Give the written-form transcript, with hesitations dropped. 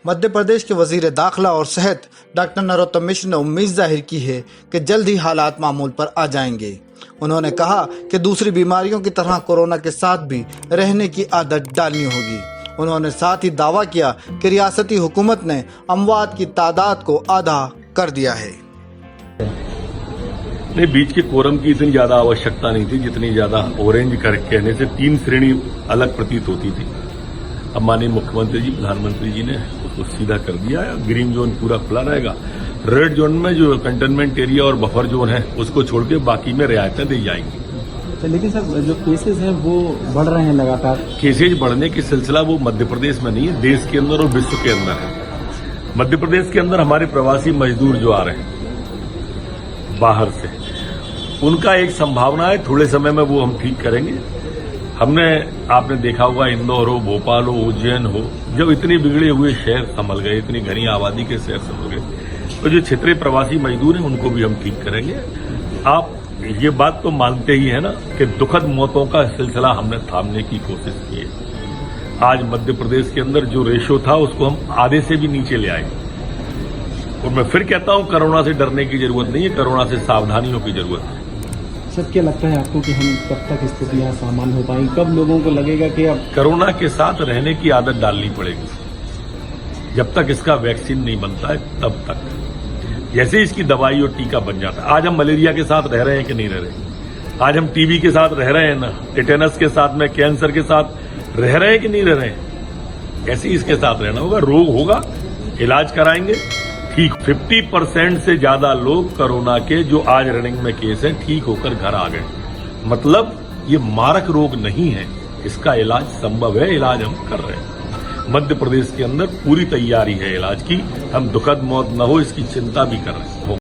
मध्य प्रदेश के वजीर दाखिला और सेहत डॉक्टर नरोत्तम मिश्र ने उम्मीद जाहिर की है कि जल्द ही हालात मामूल पर आ जाएंगे। उन्होंने कहा कि दूसरी बीमारियों की तरह कोरोना के साथ भी रहने की आदत डालनी होगी। उन्होंने साथ ही दावा किया कि रियासती हुकूमत ने अमवात की तादाद को आधा कर दिया है। नहीं, बीच के कोरम की इतनी ज्यादा आवश्यकता नहीं थी जितनी ज्यादा ऑरेंज कर कहने से 3 श्रेणी अलग प्रतीत होती थी। अब माननीय मुख्यमंत्री जी, प्रधानमंत्री जी ने उसको सीधा कर दिया है। ग्रीन जोन पूरा खुला रहेगा। रेड जोन में जो कंटेनमेंट एरिया और बफर जोन है उसको छोड़ के बाकी में रियायतें दी जाएंगी। लेकिन सर, जो केसेज हैं वो बढ़ रहे हैं लगातार। केसेज बढ़ने की सिलसिला वो मध्य प्रदेश में नहीं है, देश के अंदर और विश्व के अंदर है। मध्य प्रदेश के अंदर हमारे प्रवासी मजदूर जो आ रहे हैं बाहर से, उनका एक संभावना है थोड़े समय में वो हम ठीक करेंगे। आपने देखा होगा, इंदौर हो, भोपाल हो, उज्जैन हो, जब इतने बिगड़े हुए शहर संभल गए, इतनी घनी आबादी के शहर संभल गए, तो जो क्षेत्रीय प्रवासी मजदूर हैं उनको भी हम ठीक करेंगे। आप ये बात तो मानते ही है ना कि दुखद मौतों का सिलसिला हमने थामने की कोशिश की है। आज मध्य प्रदेश के अंदर जो रेशो था उसको हम आधे से भी नीचे ले आए। और मैं फिर कहता हूं, कोरोना से डरने की जरूरत नहीं है, कोरोना से सावधानियों की जरूरत है। सर, क्या लगता है आपको कि हम कब तक स्थितियां सामान्य हो पाएंगी? कब लोगों को लगेगा कि अब कोरोना के साथ रहने की आदत डालनी पड़ेगी? जब तक इसका वैक्सीन नहीं बनता है तब तक। जैसे इसकी दवाई और टीका बन जाता है। आज हम मलेरिया के साथ रह रहे हैं कि नहीं रह रहे? आज हम टीबी के साथ रह रहे हैं ना, टेटेनस के साथ में, कैंसर के साथ रह रहे हैं कि नहीं रह रहे हैं? ऐसे ही इसके साथ रहना होगा। रोग होगा, इलाज कराएंगे, ठीक 50% से ज्यादा लोग कोरोना के जो आज रनिंग में केस है ठीक होकर घर आ गए। मतलब ये मारक रोग नहीं है, इसका इलाज संभव है, इलाज हम कर रहे हैं। मध्य प्रदेश के अंदर पूरी तैयारी है इलाज की। हम दुखद मौत न हो इसकी चिंता भी कर रहे हैं।